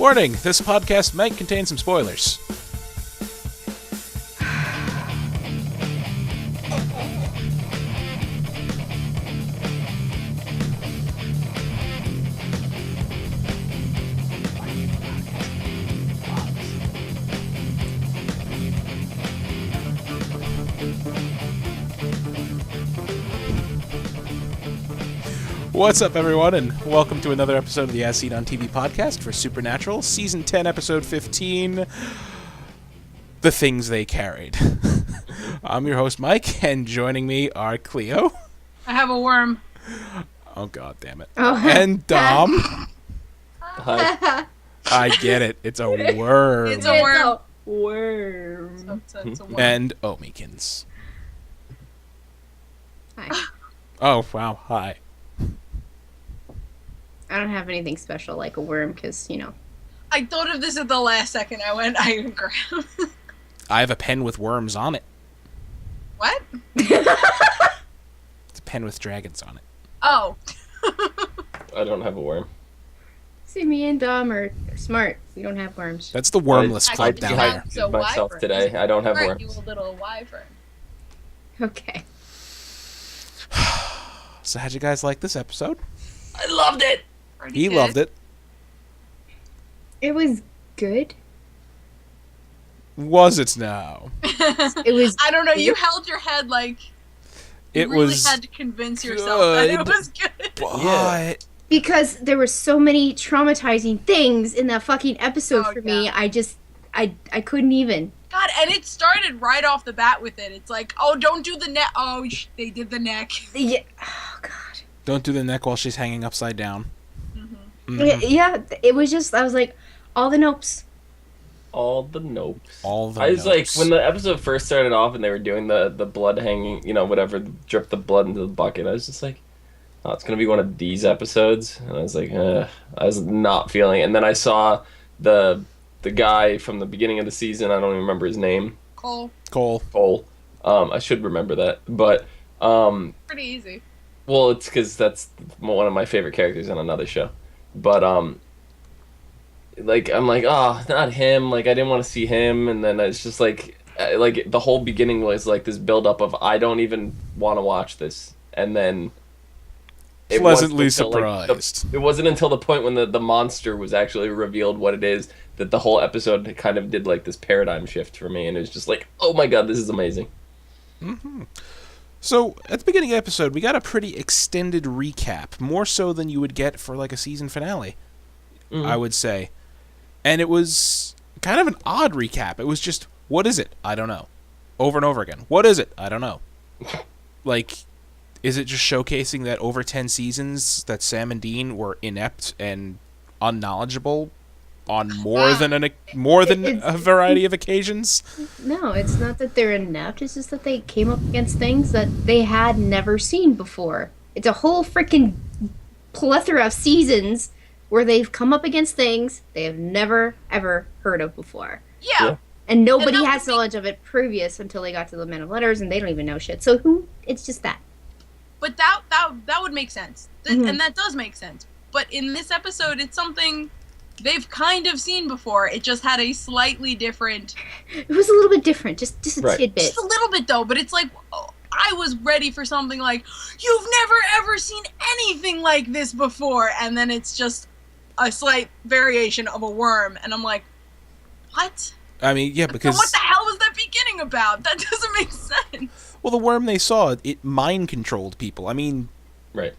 Warning, this podcast might contain some spoilers. What's up, everyone, and welcome to another episode of the ASOTV podcast for Supernatural, Season 10, Episode 15, The Things They Carried. I'm your host, Mike, and joining me are Clio. I have a worm. Oh, god damn it. Oh. And Dom. Hi. I get it. It's a worm. It's a worm. Worm. It's a worm. And Omikins. Hi. Oh, wow. Hi. I don't have anything special like a worm because, you know. I thought of this at the last second. I went, I agree. I have a pen with worms on it. What? It's a pen with dragons on it. Oh. I don't have a worm. See, me and Dom are smart. We don't have worms. That's the wormless I club could down do there. that. So myself wyvern. today. I don't have Right, worms. you a little wyvern. Okay. So how'd you guys like this episode? I loved it. He loved it. It was good. Was it now? It was. I don't know. You held your head like It you really was had to convince yourself that it good. was good. But Because there were so many traumatizing things in that fucking episode Oh, for me. yeah. I couldn't even. God, and it started right off the bat with it. It's like, oh, don't do the neck. Oh, they did the neck. Yeah. Oh, God. don't do the neck while she's hanging upside down. Mm-hmm. Mhm. Yeah, it was just, I was like, all the nopes. All the nopes. All the I was like, notes. when the episode first started off and they were doing the blood hanging, whatever, drip the blood into the bucket, I was just like, oh, it's going to be one of these episodes. And I was like, I was not feeling it. And then I saw the guy from the beginning of the season, I don't even remember his name, Cole, Cole. I should remember that. But, pretty easy. well, it's because that's one of my favorite characters on another show. But, like, I'm like, oh, not him. Like, I didn't want to see him. And then it's just like the whole beginning was like this buildup of, I don't even want to watch this. And then it wasn't Pleasantly until, surprised. it wasn't until the point when the monster was actually revealed what it is that the whole episode kind of did like this paradigm shift for me. And it was just like, oh my God, this is amazing. So, at the beginning of the episode, we got a pretty extended recap, more so than you would get for like a season finale, I would say. And it was kind of an odd recap. It was just, what is it? I don't know. Over and over again. What is it? I don't know. Like, is it just showcasing that over 10 seasons that Sam and Dean were inept and unknowledgeable on more than a variety of occasions? No, it's not that they're inept. It's just that they came up against things that they had never seen before. It's a whole freaking plethora of seasons where they've come up against things they have never, ever heard of before. Yeah. And nobody And that has would knowledge of it previous until they got to the Men of Letters, and they don't even know shit. So it's just that. But that would make sense. Mhm. And that does make sense. But in this episode, it's something they've kind of seen before. It just had a slightly different... It was a little bit different, just a Right. tidbit. Just a little bit, though. But it's like, oh, I was ready for something like, you've never, ever seen anything like this before. And then it's just a slight variation of a worm. And I'm like, what? I mean, yeah, So because... what the hell was that beginning about? That doesn't make sense. Well, the worm they saw, it mind-controlled people. I mean, Right.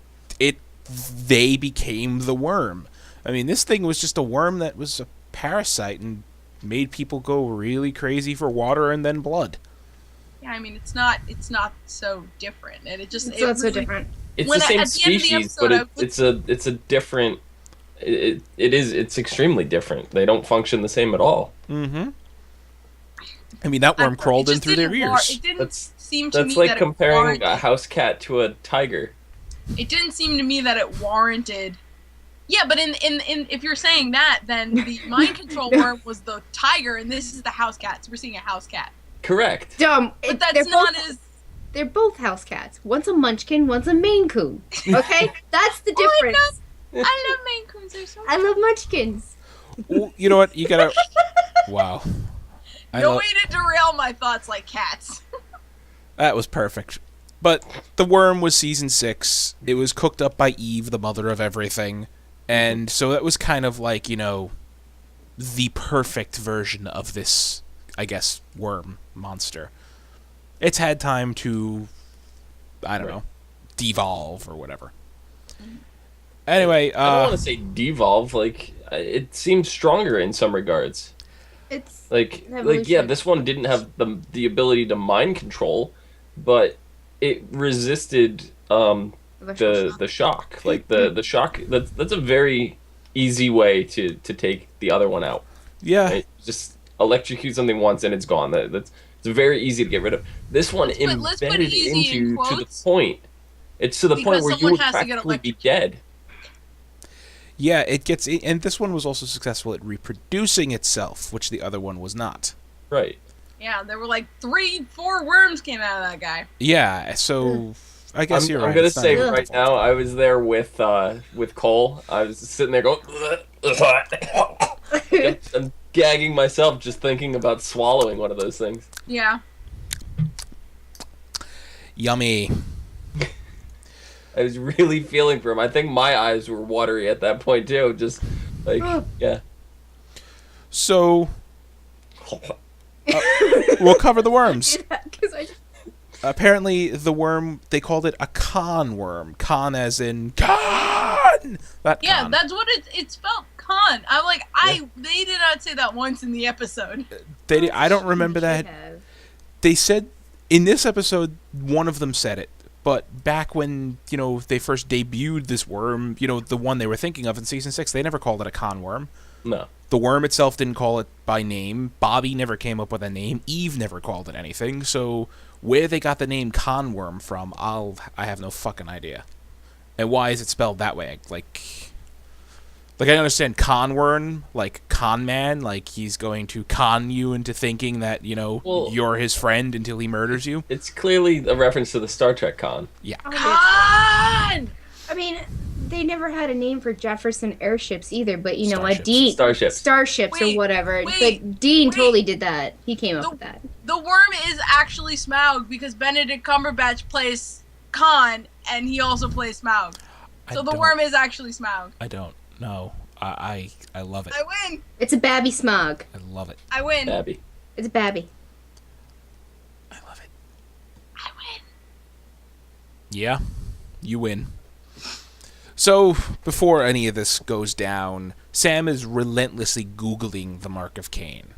they became the worm. I mean, this thing was just a worm that was a parasite and made people go really crazy for water and then blood. Yeah, I mean, it's not so different. And it just... It's it not so really- different. It's When the I- same at the end of the species, episode, but it's a different. It's extremely different. They don't function the same at all. Mm-hmm. I mean, that worm crawled in through their ears. It didn't That's seem to that's me like that comparing it a warranted... house cat to a tiger. It didn't seem to me that it warranted... Yeah, but in if you're saying that, then the mind control worm was the tiger, and this is the house cat. So we're seeing a house cat. Correct. Dumb. But that's not as... They're both house cats. One's a munchkin, one's a Maine Coon. Okay? That's the Oh, difference. I love Maine Coons. They're so I love munchkins. Well, you know what? You gotta. Wow. No way to derail my thoughts like cats. That was perfect. But the worm was season 6. It was cooked up by Eve, the mother of everything. And so that was kind of like, the perfect version of this, I guess, worm monster. It's had time to, I don't know, devolve or whatever. Anyway, I don't want to say devolve. Like, it seems stronger in some regards. It's Yeah, this one didn't have the ability to mind control, but it resisted the shock. Like the shock. That's a very easy way to take the other one out. Yeah. Right? Just electrocute something once and it's gone. It's very easy to get rid of. This one Let's put embedded easy in into to the quotes. point. It's to the Because point where you someone would has to get practically be dead. Yeah, it gets, and this one was also successful at reproducing itself, which the other one was not. Right. Yeah, there were like 3-4 worms came out of that guy. Yeah, so I guess you're right. I'm gonna It's not say even right fault. now, I was there with Cole. I was sitting there going, I'm gagging myself just thinking about swallowing one of those things. Yeah. Yummy. I was really feeling for him. I think my eyes were watery at that point too. Just like, yeah. So, we'll cover the worms. Apparently, the worm, they called it a con worm. Con as in con! That Yeah, con. that's what it's spelled con. I'm like, they did not say that once in the episode. I don't remember that. They said, in this episode, one of them said it. But back when, they first debuted this worm, the one they were thinking of in season 6, they never called it a con worm. No. The worm itself didn't call it by name. Bobby never came up with a name. Eve never called it anything. So where they got the name con worm from, I have no fucking idea. And why is it spelled that way? Like I understand con worm, like con man, like he's going to con you into thinking that, you're his friend until he murders you. It's clearly a reference to the Star Trek con. Yeah. Con! I mean, they never had a name for Jefferson airships either, but Starships. Starships or whatever. But Dean totally did that. He came up with that. The worm is actually Smaug because Benedict Cumberbatch plays Khan and he also plays Smaug. So the worm is actually Smaug. I don't know. I love it. I win. It's a Babby Smog. I love it. I win. Abby. It's a Babby. I love it. I win. Yeah, you win. So, before any of this goes down, Sam is relentlessly Googling the Mark of Cain.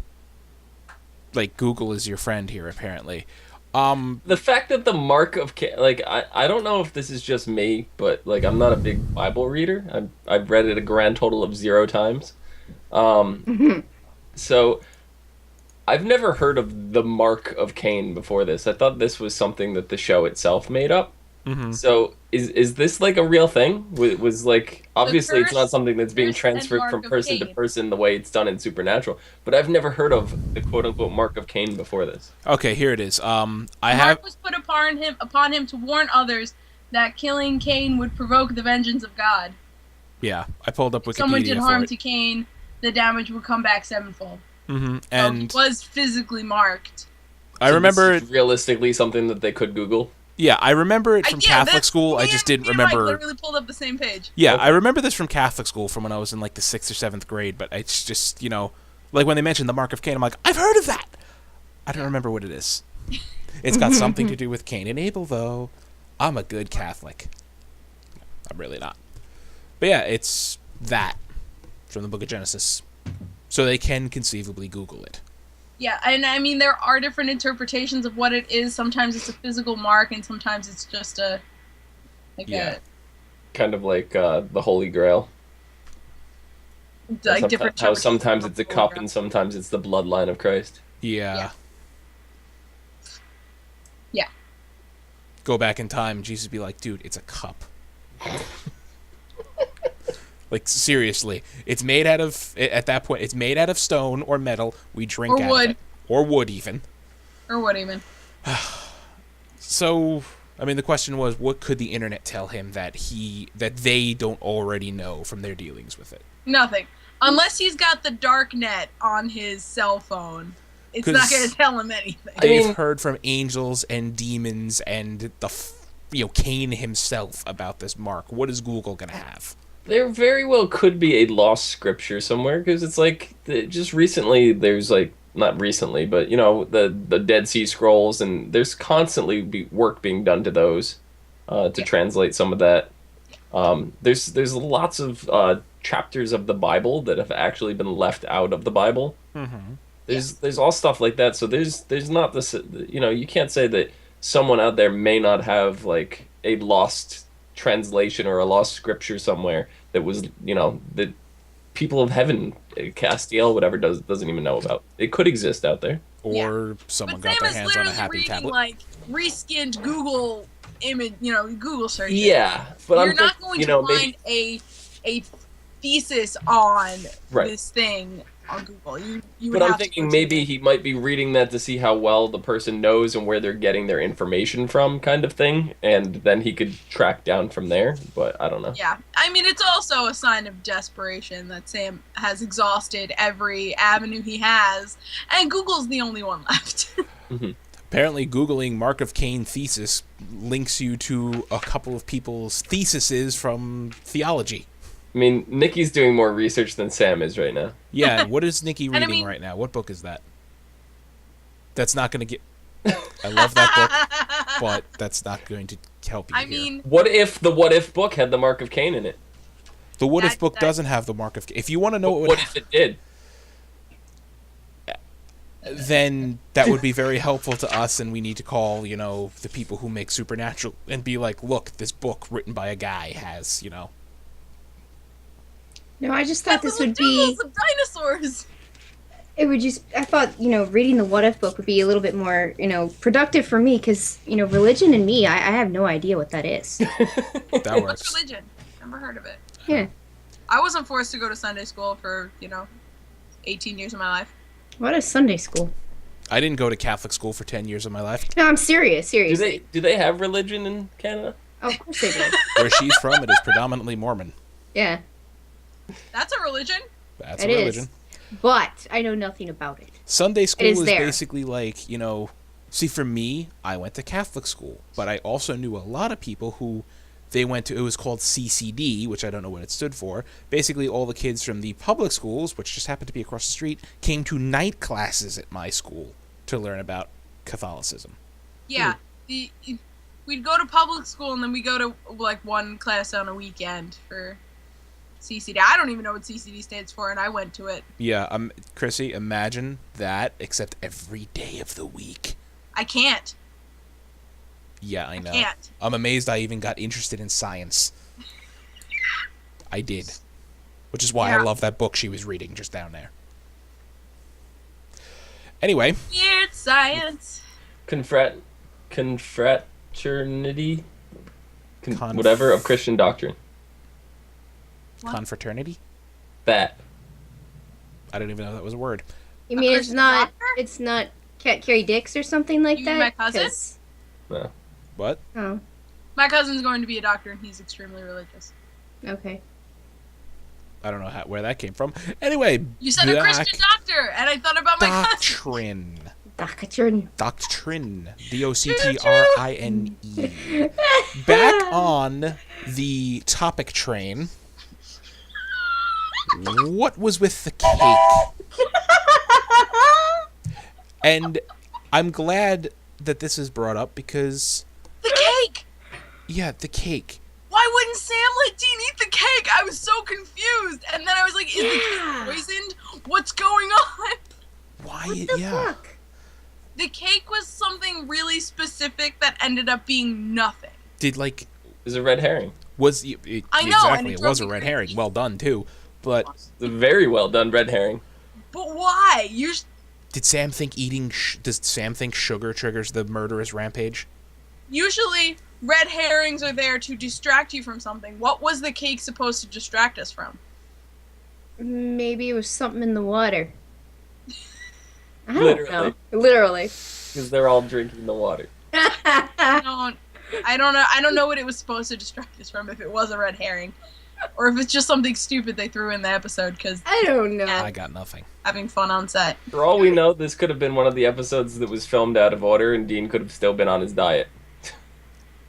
Like, Google is your friend here, apparently. The fact that the Mark of Cain, I don't know if this is just me, but I'm not a big Bible reader. I've read it a grand total of 0 times. So I've never heard of the Mark of Cain before this. I thought this was something that the show itself made up. Mm-hmm. So is this like a real thing? Was obviously it's not something that's being curse and transferred Mark from of person to Cain. person the way it's done in Supernatural. But I've never heard of the quote unquote Mark of Cain before this. Okay, here it is. Mark was put upon him to warn others that killing Cain would provoke the vengeance of God. Yeah, I pulled up Wikipedia If someone did harm for it. to Cain, the damage would come back sevenfold. Mm-hmm. So And he was physically marked. I remember This is realistically something that they could Google. Yeah, I remember it from Catholic that's- school. I me just and- didn't me and Mike remember. literally pulled up the same page. Yeah, Okay. I remember this from Catholic school from when I was in like the 6th or 7th grade, but it's just, like when they mentioned the Mark of Cain, I'm like, I've heard of that. I don't remember what it is. It's got something to do with Cain and Abel, though. I'm a good Catholic. I'm really not. But yeah, it's that from the Book of Genesis. So they can conceivably Google it. Yeah, and I mean there are different interpretations of what it is. Sometimes it's a physical mark, and sometimes it's just Kind of like the Holy Grail. different. How sometimes interpretations it's a of cup the and sometimes it's the bloodline of Christ. Yeah. Yeah. Go back in time, Jesus would be like, dude, it's a cup. Like, seriously. It's made out of, at that point, it's made out of stone or metal. We drink Or out wood. of it. Or wood, even. Or what even? So, I mean, the question was, what could the internet tell him that they don't already know from their dealings with it? Nothing. Unless he's got the dark net on his cell phone, it's not 'Cause going to tell him anything. They've heard from angels and demons and Cain himself about this mark. What is Google gonna have? There very well could be a lost scripture somewhere, because it's like just recently there's like, not recently, but the Dead Sea Scrolls, and there's constantly work being done to those to translate some of that. There's lots of chapters of the Bible that have actually been left out of the Bible. Mm-hmm. There's all stuff like that. So there's not this, you can't say that someone out there may not have like a lost translation or a lost scripture somewhere that was, that people of heaven, Castiel, whatever, doesn't even know about. It could exist out there. Or someone got their hands on a happy tablet. Like reskinned Google image, Google search. Yeah, but you're not going to find a thesis on this thing on Google. You would but I'm have thinking maybe he might be reading that to see how well the person knows and where they're getting their information from, kind of thing, and then he could track down from there, but I don't know. Yeah, I mean, it's also a sign of desperation that Sam has exhausted every avenue he has, and Google's the only one left. Mm-hmm. Apparently, Googling Mark of Cain thesis links you to a couple of people's theses from theology. I mean, Nikki's doing more research than Sam is right now. Yeah, what is Nikki reading right now? What book is that? That's not going to get... I love that book, but that's not going to help you here. What if the What If book had the Mark of Cain in it? The What If book doesn't have the Mark of Cain. If you want to know what if it did? Then that would be very helpful to us, and we need to call, the people who make Supernatural and be like, look, this book written by a guy has, No, I just thought this would be... Of dinosaurs! It would just... I thought, reading the What If book would be a little bit more, productive for me, because, religion and me, I have no idea what that is. That works. What's religion? Never heard of it. Yeah. I wasn't forced to go to Sunday school for, 18 years of my life. What is Sunday school? I didn't go to Catholic school for 10 years of my life. No, I'm serious, seriously. Do they have religion in Canada? Oh, of course they do. Where she's from, it is predominantly Mormon. Yeah. That's a religion. That's a religion. Is. But I know nothing about it. Sunday school is basically like, see, for me, I went to Catholic school, but I also knew a lot of people who they went to, it was called CCD, which I don't know what it stood for. Basically, all the kids from the public schools, which just happened to be across the street, came to night classes at my school to learn about Catholicism. Yeah. We'd go to public school, and then we go to, like, one class on a weekend for CCD. I don't even know what CCD stands for, and I went to it. Yeah, Chrissy, imagine that, except every day of the week. I can't. Yeah, I know. I can't. I'm amazed I even got interested in science. I did. Which is why I love that book she was reading just down there. Anyway. Weird science. Confraternity? Whatever, of Christian doctrine. What? Confraternity? That. I didn't even know that was a word. You mean it's not Carrie Dix or something like that? My cousin? No. What? Oh. My cousin's going to be a doctor, and he's extremely religious. Okay. I don't know where that came from. Anyway. You said a Christian doctor, and I thought about my cousin. Doctrine. Doctrine. Doctrine. Back on the topic train. What was with the cake? And I'm glad that this is brought up because... The cake! Yeah, the cake. Why wouldn't Sam let Dean eat the cake? I was so confused. And then I was like, is the cake poisoned? What's going on? Why? What the fuck? The cake was something really specific that ended up being nothing. Did, It was a red herring. I know, exactly, it was a red herring. Well done, too. But... It's a very well done red herring. But why? Did Sam think does Sam think sugar triggers the murderous rampage? Usually, red herrings are there to distract you from something. What was the cake supposed to distract us from? Maybe it was something in the water. I don't know. Literally. Because they're all drinking the water. I don't know what it was supposed to distract us from if it was a red herring. or if it's just something stupid they threw in the episode because I don't know. I got nothing. having fun on set. For all we know, this could have been one of the episodes that was filmed out of order, and Dean could have still been on his diet.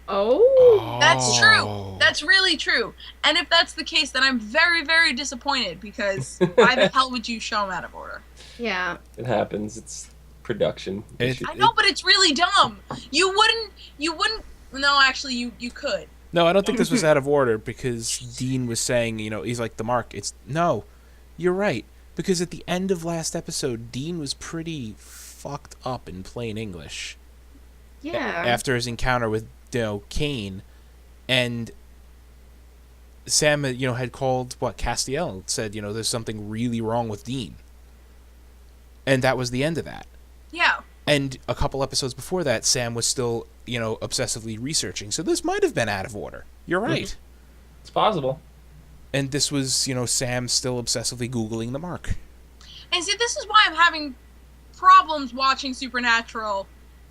Oh. That's true. That's really true. And if that's the case, then I'm very, very disappointed because why the hell would you show him out of order? Yeah. It happens. It's production. I know, but it's really dumb. You wouldn't. No, actually, you could. No, I don't think this was out of order because Dean was saying, he's like, the mark. No, you're right. Because at the end of last episode, Dean was pretty fucked up in plain English. Yeah. After his encounter with, Cain, and Sam, had called, Castiel, said, there's something really wrong with Dean. And that was the end of that. Yeah. And a couple episodes before that, Sam was still, obsessively researching. So this might have been out of order. You're right. Mm-hmm. It's possible. And this was, Sam still obsessively Googling the mark. And see, this is why I'm having problems watching Supernatural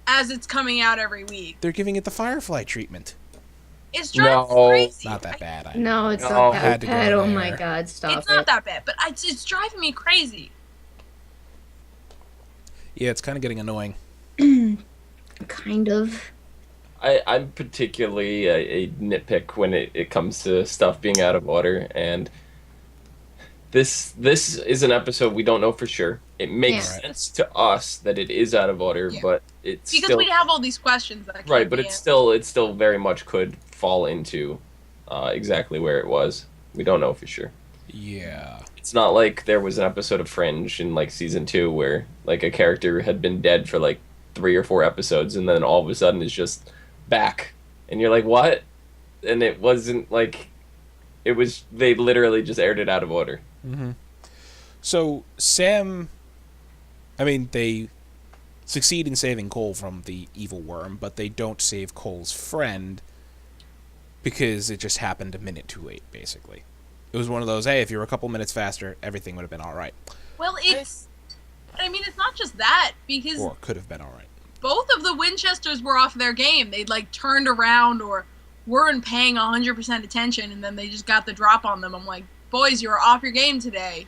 as it's coming out every week. They're giving it the Firefly treatment. It's driving me crazy. Not that bad. No, it's not that to bad. go Oh there. my god, stop It's not that bad, but it's driving me crazy. Yeah, it's kind of getting annoying. Kind of. I'm particularly a nitpick when it comes to stuff being out of order, and this is an episode we don't know for sure. It makes sense to us that it is out of order, but it's because still, we have all these questions that can't right. But be it still very much could fall into exactly where it was. We don't know for sure. Yeah. It's not like there was an episode of Fringe in like season 2 where like a character had been dead for like 3 or 4 episodes and then all of a sudden is just back, and you're like, what? And it wasn't like it was. They literally just aired it out of order. Mm-hmm. So Sam, they succeed in saving Cole from the evil worm, but they don't save Cole's friend because it just happened a minute too late, basically. It was one of those, hey, if you were a couple minutes faster, everything would have been all right. Well, it's not just that, because Or could have been all right. both of the Winchesters were off their game. They'd turned around or weren't paying 100% attention, and then they just got the drop on them. I'm like, boys, you're off your game today.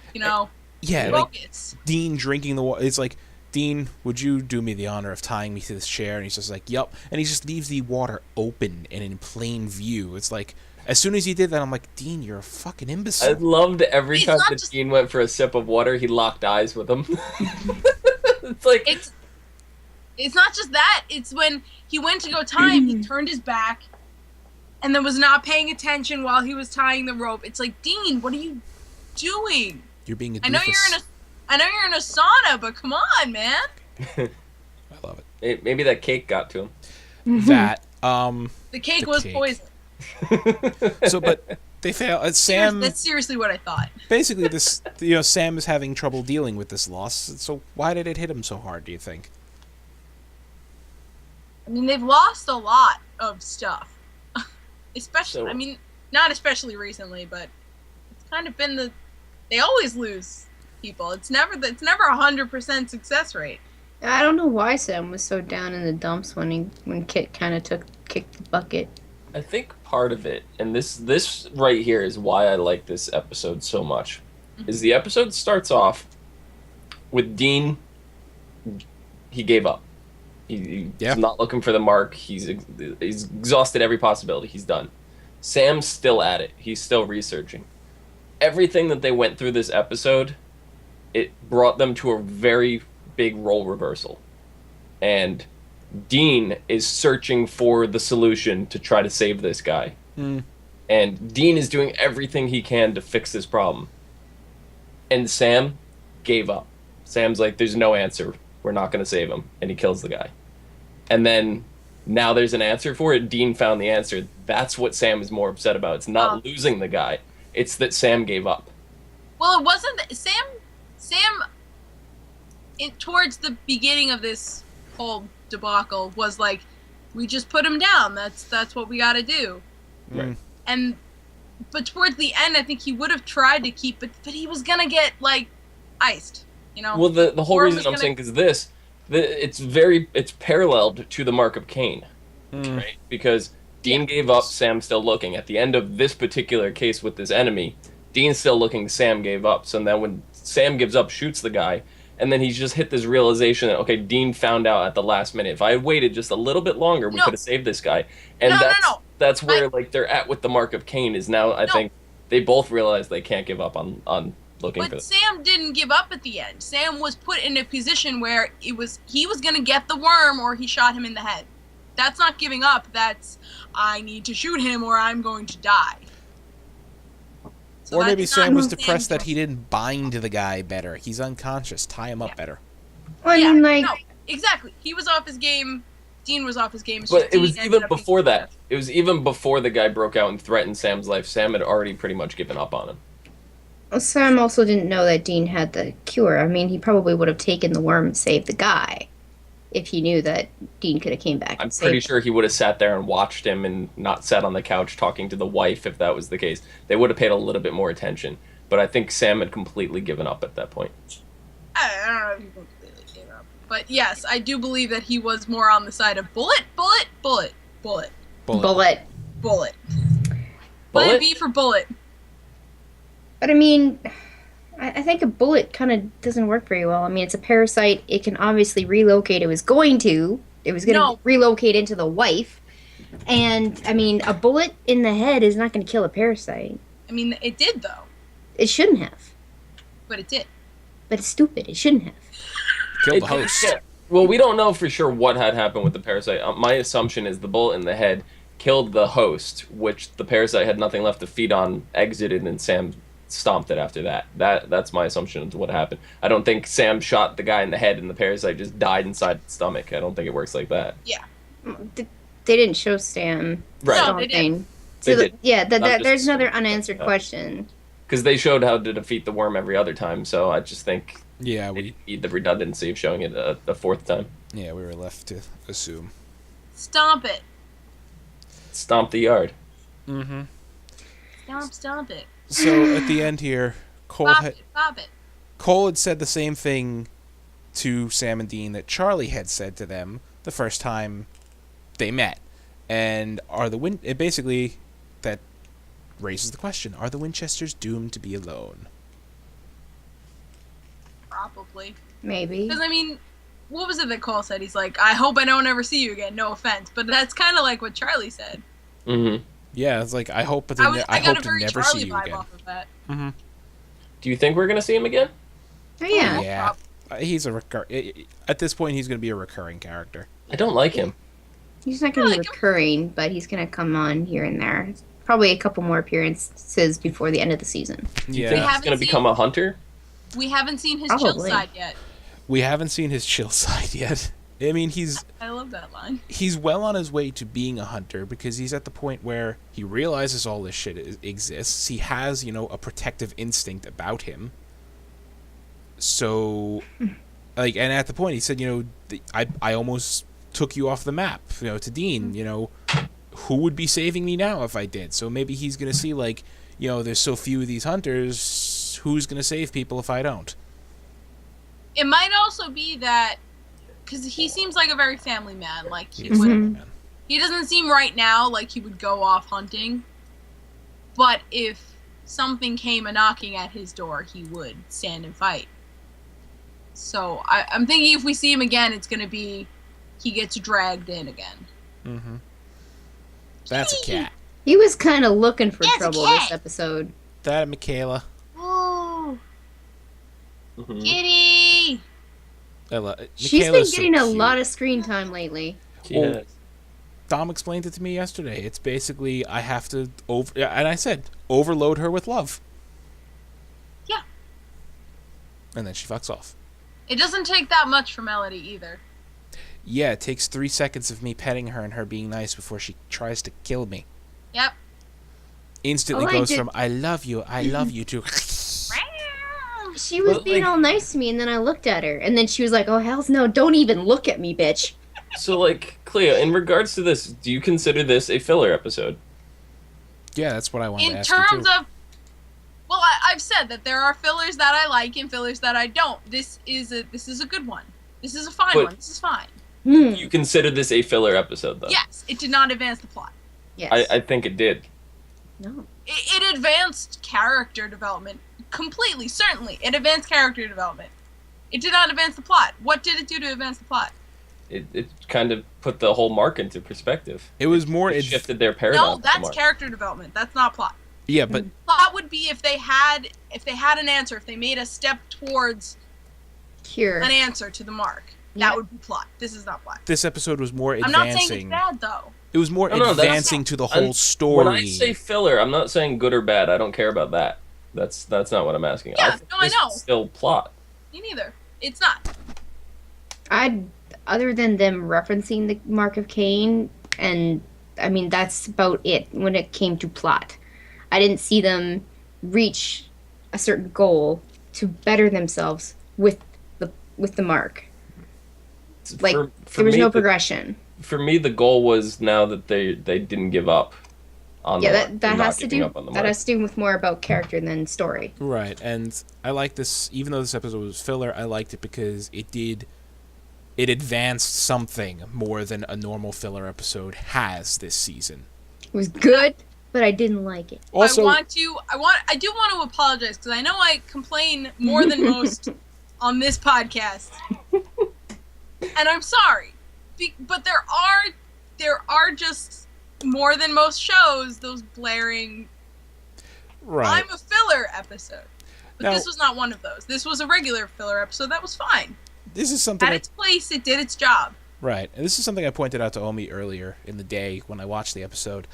Yeah, focus. Dean drinking the water. It's like, Dean, would you do me the honor of tying me to this chair? And he's just like, yup. And he just leaves the water open and in plain view. It's like, as soon as he did that, I'm like, Dean, you're a fucking imbecile. I loved every time that just... Dean went for a sip of water, he locked eyes with him. It's like it's not just that. It's when he went to go tie him, he turned his back, and then was not paying attention while he was tying the rope. It's like, Dean, what are you doing? You're being a doofus. I know you're in a sauna, but come on, man. I love it. Maybe that cake got to him. That the cake was poison. So, but they fail. Sam. That's seriously what I thought. Basically, this Sam is having trouble dealing with this loss. So why did it hit him so hard? Do you think? They've lost a lot of stuff, especially. Not especially recently, but it's kind of been they always lose people. It's never 100% success rate. I don't know why Sam was so down in the dumps when Kit kind of kicked the bucket. I think part of it, and this right here is why I like this episode so much, is the episode starts off with Dean. He gave up. He's not looking for the mark. He's exhausted every possibility. He's done. Sam's still at it. He's still researching. Everything that they went through this episode, it brought them to a very big role reversal. And Dean is searching for the solution to try to save this guy. And Dean is doing everything he can to fix this problem. And Sam gave up. Sam's like, there's no answer. We're not going to save him. And he kills the guy. And then now there's an answer for it. Dean found the answer. That's what Sam is more upset about. It's not losing the guy. It's that Sam gave up. Well, it wasn't that Sam towards the beginning of this whole debacle was like, we just put him down. That's what we got to do. Right. But towards the end, I think he would have tried to keep it, but he was gonna get iced. Well, the whole reason I'm saying is this: it's paralleled to the mark of Cain, right? Because Dean gave up, Sam's still looking. At the end of this particular case with this enemy, Dean's still looking, Sam gave up. So then when Sam gives up, shoots the guy, and then he's just hit this realization that, okay, Dean found out at the last minute. If I had waited just a little bit longer, we could have saved this guy. And that's where like they're at with the mark of Cain is now. I think they both realize they can't give up on looking for. But Sam didn't give up at the end. Sam was put in a position where he was gonna get the worm, or he shot him in the head. That's not giving up. That's, I need to shoot him or I'm going to die. So or maybe Sam was depressed that he didn't bind the guy better. He's unconscious. Tie him up better. Well, I mean, like... No, exactly. He was off his game. Dean was off his game. But it was even before that. It was even before the guy broke out and threatened Sam's life. Sam had already pretty much given up on him. Well, Sam also didn't know that Dean had the cure. I mean, he probably would have taken the worm and saved the guy if he knew that Dean could have came back. I'm pretty sure he would have sat there and watched him and not sat on the couch talking to the wife if that was the case. They would have paid a little bit more attention. But I think Sam had completely given up at that point. I don't know if he completely gave up. But yes, I do believe that he was more on the side of bullet. Plan B for bullet. But I mean, I think a bullet kind of doesn't work very well. I mean, it's a parasite. It can obviously relocate. It was going to relocate into the wife. And, I mean, a bullet in the head is not going to kill a parasite. I mean, it did, though. It shouldn't have. But it did. But it's stupid. It shouldn't have. Killed the host. Yeah. Well, we don't know for sure what had happened with the parasite. My assumption is the bullet in the head killed the host, which the parasite had nothing left to feed on, exited, and Sam stomped it after that. That's my assumption of what happened. I don't think Sam shot the guy in the head and the parasite just died inside the stomach. I don't think it works like that. Yeah. They didn't show Sam stomping. They did. Yeah, there's another unanswered question. Because they showed how to defeat the worm every other time, so I just think we need the redundancy of showing it a fourth time. Yeah, we were left to assume. Stomp it. Stomp the yard. Mm-hmm. Stomp it. So at the end here, Cole Bop it. Cole had said the same thing to Sam and Dean that Charlie had said to them the first time they met. And basically that raises the question, are the Winchesters doomed to be alone? Probably. Maybe. Because, I mean, what was it that Cole said? He's like, I hope I don't ever see you again, no offense. But that's kind of like what Charlie said. Mm-hmm. Yeah, it's like, I hope to never see you again. Off of that. Mm-hmm. Do you think we're going to see him again? Oh, yeah. Yeah. He's at this point, he's going to be a recurring character. I don't like him. He's not going to be recurring, but he's going to come on here and there. Probably a couple more appearances before the end of the season. Yeah. Think he's going to become a hunter? We haven't seen his chill side yet. We haven't seen his chill side yet. I mean, I love that line. He's well on his way to being a hunter because he's at the point where he realizes all this shit exists. He has, a protective instinct about him. So, and at the point he said, I almost took you off the map, to Dean, who would be saving me now if I did? So maybe he's going to see, there's so few of these hunters, who's going to save people if I don't? It might also be that, because he seems like a very family man. Like, he doesn't seem right now like he would go off hunting. But if something came knocking at his door, he would stand and fight. So I'm thinking if we see him again, it's going to be he gets dragged in again. Mm-hmm. That's a cat. He was kind of looking for trouble this episode. That and Michaela. Oh. Mm-hmm. Kitty! She's been getting a lot of screen time lately. Yeah. Dom explained it to me yesterday. It's basically I have to and I said overload her with love. Yeah. And then she fucks off. It doesn't take that much for Melody either. Yeah, it takes 3 seconds of me petting her and her being nice before she tries to kill me. Yep. Instantly goes from I love you to She was being all nice to me, and then I looked at her, and then she was like, oh, hells no, don't even look at me, bitch. So, Cleo, in regards to this, do you consider this a filler episode? Yeah, that's what I wanted to ask you, In terms of... Well, I've said that there are fillers that I like and fillers that I don't. This is a good one. This is a fine one. This is fine. You consider this a filler episode, though? Yes, it did not advance the plot. Yes. I think it did. No. It advanced character development completely. Certainly, it advanced character development. It did not advance the plot. What did it do to advance the plot? It kind of put the whole Mark into perspective. It was more... It shifted their paradigm. No, that's character development. That's not plot. Yeah, but... Plot would be if they had an answer, if they made a step towards Cure. an answer to the Mark. Yeah. That would be plot. This is not plot. This episode was more I'm advancing. not saying it's bad, though. It was more No, advancing to the whole story. When I say filler, I'm not saying good or bad. I don't care about that. That's not what I'm asking. Yeah, I know. It's still plot. Me neither. It's not. Other than them referencing the Mark of Cain, and I mean that's about it when it came to plot. I didn't see them reach a certain goal to better themselves with the Mark. Like there was no progression. For me, the goal was now that they didn't give up on the Mark. that has to do with more about character than story. Right, and I like this. Even though this episode was filler, I liked it because it advanced something more than a normal filler episode has this season. It was good, but I didn't like it. Also, I do want to apologize because I know I complain more than most on this podcast, and I'm sorry, but there are just more than most shows those blaring. right. I'm a filler episode, but Now, this was not one of those. This was a regular filler episode that was fine. This is something At its place, it did its job. right, and this is something I pointed out to Omi earlier in the day when I watched the episode.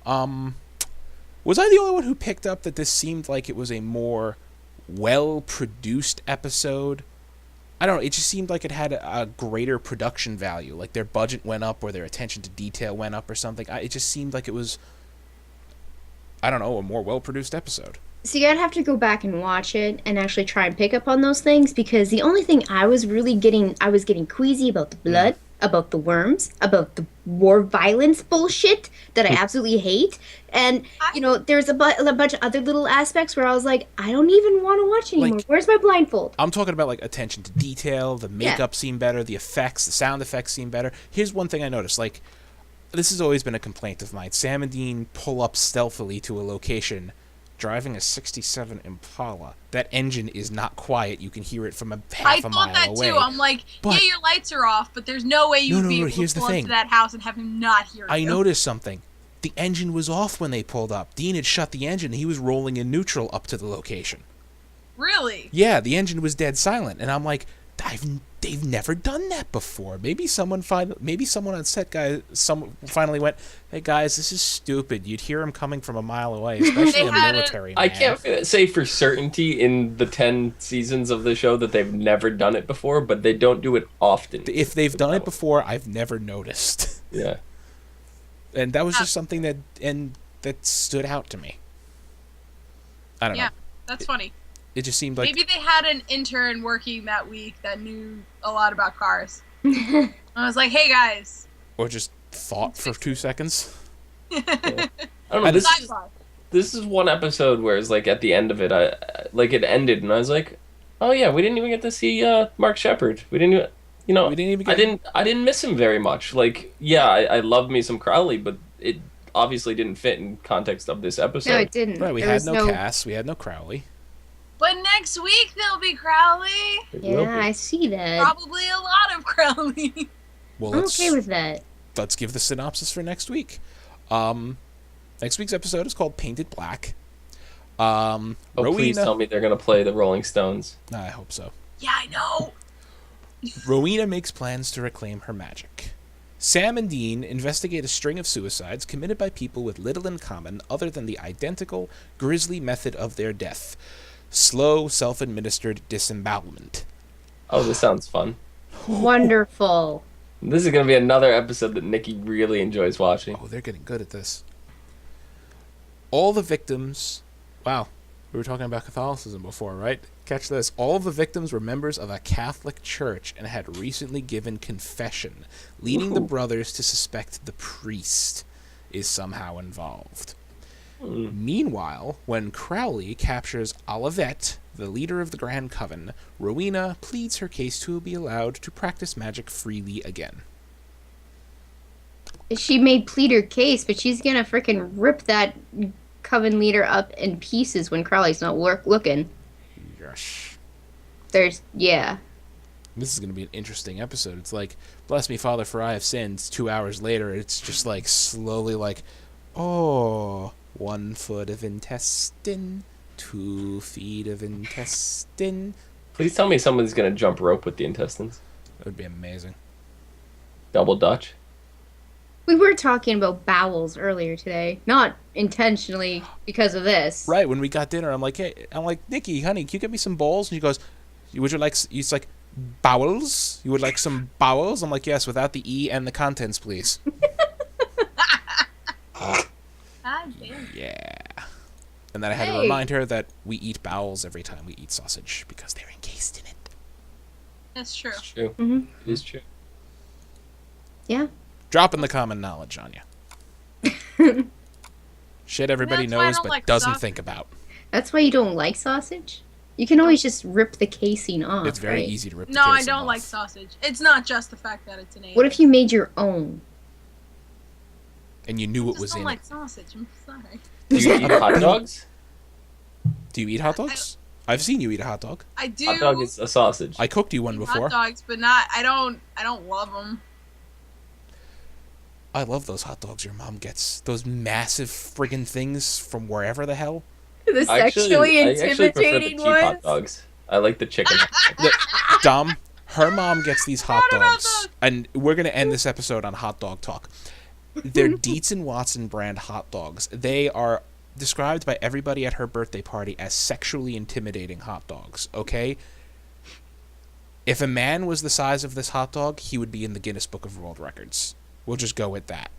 Was I the only one who picked up that this seemed like it was a more well-produced episode? I don't know, it just seemed like it had a greater production value, like their budget went up or their attention to detail went up or something. It just seemed like it was, I don't know, a more well-produced episode. See, I'd have to go back and watch it and actually try and pick up on those things because the only thing I was getting queasy about the blood, about the worms, about the war violence bullshit that I absolutely hate. And, there's a bunch of other little aspects where I was like, I don't even want to watch anymore. Like, where's my blindfold? I'm talking about, like, attention to detail, the makeup seemed better, the effects, the sound effects seemed better. Here's one thing I noticed, like, this has always been a complaint of mine. Sam and Dean pull up stealthily to a location driving a 67 Impala. That engine is not quiet. You can hear it from half a mile away. I thought that too. I'm like, yeah, your lights are off, but there's no way you would be able to pull up to that house and have him not hear you. I noticed something. The engine was off when they pulled up. Dean had shut the engine. He was rolling in neutral up to the location. Really? Yeah, the engine was dead silent. And I'm like, they've never done that before. Maybe someone on set finally went, hey guys, this is stupid. You'd hear him coming from a mile away, especially a military man. I can't say for certainty in the 10 seasons of the show that they've never done it before, but they don't do it often. If they've done it before, I've never noticed. Yeah. And that was just something that stood out to me. I don't know. Yeah, that's funny. It just seemed like... Maybe they had an intern working that week that knew a lot about cars. I was like, hey guys. Or just thought for 2 seconds. I don't know. This is one episode where it's like at the end of it, it ended, and I was like, oh yeah, we didn't even get to see Mark Shepard. We didn't even I didn't miss him very much. Like, yeah, I love me some Crowley, but it obviously didn't fit in context of this episode. No, it didn't. Right, we had no Cass, we had no Crowley. But next week there'll be Crowley. Yeah, I see that. Probably a lot of Crowley. Well, I'm okay with that. Let's give the synopsis for next week. Next week's episode is called Painted Black. Please Rowena... tell me they're going to play the Rolling Stones. I hope so. Yeah, I know. Rowena makes plans to reclaim her magic. Sam and Dean investigate a string of suicides committed by people with little in common other than the identical, grisly method of their death. Slow, self-administered disembowelment. Oh, this sounds fun. Wonderful. This is going to be another episode that Nikki really enjoys watching. Oh, they're getting good at this. All the victims... Wow, we were talking about Catholicism before, right? Catch this. All of the victims were members of a Catholic church and had recently given confession, leading the brothers to suspect the priest is somehow involved. Meanwhile, when Crowley captures Olivet, the leader of the Grand Coven, Rowena pleads her case to be allowed to practice magic freely again. she may plead her case, but she's gonna freaking rip that coven leader up in pieces when Crowley's not looking. Gosh. Yeah. This is going to be an interesting episode. It's like, bless me, Father, for I have sinned. 2 hours later, it's just like slowly like, oh, 1 foot of intestine, 2 feet of intestine. Please tell me someone's gonna jump rope with the intestines. That would be amazing. Double Dutch. We were talking about bowels earlier today, not intentionally because of this. Right, when we got dinner, I'm like, Nikki, honey, can you get me some bowls? And she goes, would you like, it's like, bowels? You would like some bowels? I'm like, yes, without the E and the contents, please. Yeah. And then I had to remind her that we eat bowels every time we eat sausage because they're encased in it. That's true. It's true. Mm-hmm. It is true. Yeah. Dropping the common knowledge on you. Shit everybody knows but like doesn't sausage. think about. That's why you don't like sausage? You can always just rip the casing off, It's very right? easy to rip the No, I casing don't off. like sausage. It's not just the fact that it's an egg. What if you made your own? And you knew I what just was don't in like it. sausage. I'm sorry. Do you eat hot dogs? Do you eat hot dogs? I've seen you eat a hot dog. I do. Hot dog is a sausage. I cooked you one eat before. hot dogs, but not. I don't love them. I love those hot dogs your mom gets. Those massive friggin' things from wherever the hell. The I actually prefer the cheap ones? hot dogs. I like the chicken. Dom, her mom gets these hot What about dogs. And we're going to end this episode on hot dog talk. They're Dietz and Watson brand hot dogs. They are described by everybody at her birthday party as sexually intimidating hot dogs, okay? If a man was the size of this hot dog, he would be in the Guinness Book of World Records. We'll just go with that.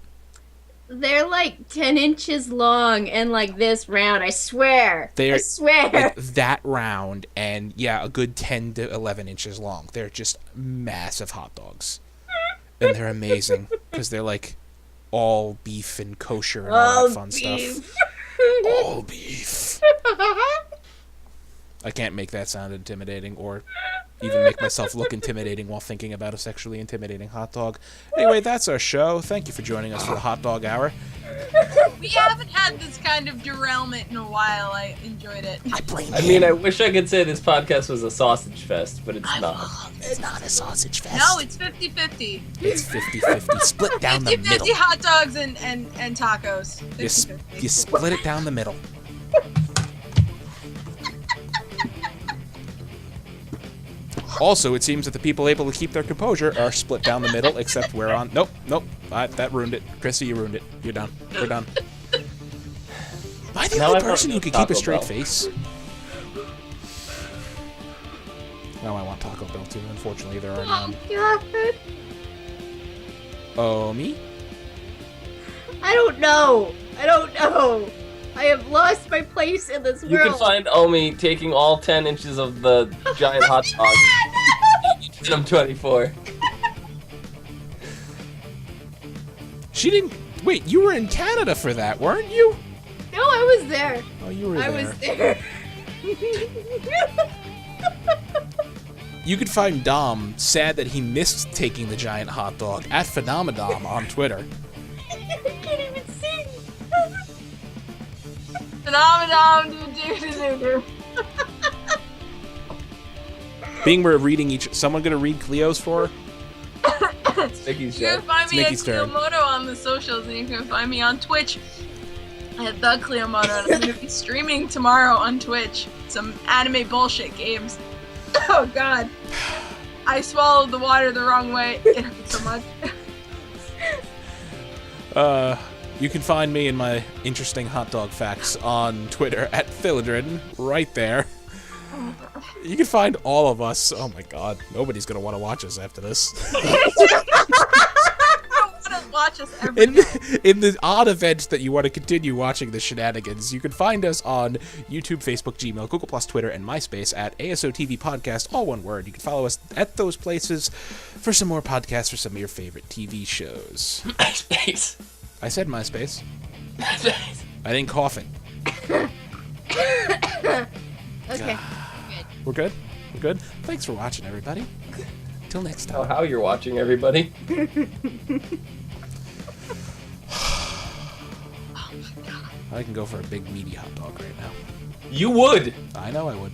They're like 10 inches long and like this round, I swear. They're I swear. like that round and, yeah, a good 10 to 11 inches long. They're just massive hot dogs. And they're amazing because they're like all beef and kosher and all that fun stuff. All beef. I can't make that sound intimidating or even make myself look intimidating while thinking about a sexually intimidating hot dog. Anyway, that's our show. Thank you for joining us for the Hot Dog Hour. We haven't had this kind of derailment in a while. I enjoyed it. I mean, I wish I could say this podcast was a sausage fest, but it's not. It's not a sausage fest. No, it's 50-50. It's 50-50. Split down the 50-50 middle. hot dogs and tacos. You 50-50. split it down the middle. Also, it seems that the people able to keep their composure are split down the middle, except we're on... Nope. That ruined it. Chrissy, you ruined it. You're done. We're done. Am I the Now only I person who want can keep a Taco straight Bell. face? No, I want Taco Bell too. Unfortunately, there are none. God. Oh, me? I don't know. I have lost my place in this You world. can find Omi taking all 10 inches of the giant hot dog. Eating them 24. She didn't... Wait, you were in Canada for that, weren't you? No, I was there. Oh, you were I there. was there. You could find Dom sad that he missed taking the giant hot dog at Phenomenodom on Twitter. I can't even sing. Being we're reading each... Someone gonna read Cleo's for her? Sticky's You can joke. find me at Nikki's turn. Cleomoto on the socials, and you can find me on Twitch at the Cleomoto. And I'm going to be streaming tomorrow on Twitch some anime bullshit games. Oh God, I swallowed the water the wrong way. It hurt so much. You can find me and my interesting hot dog facts on Twitter at Philodrin, right there. You can find all of us. Oh my god, nobody's gonna want to watch us after this. Watch us every day. In the odd event that you want to continue watching the shenanigans, you can find us on YouTube, Facebook, Gmail, Google+, Twitter, and MySpace at ASOTV Podcast, all one word. You can follow us at those places for some more podcasts for some of your favorite TV shows. MySpace. I said MySpace. I didn't cough it. Okay. We're good? We're good? Thanks for watching, everybody. Till next time. Oh, how you're watching, everybody. I can go for a big meaty hot dog right now. You would. I know I would.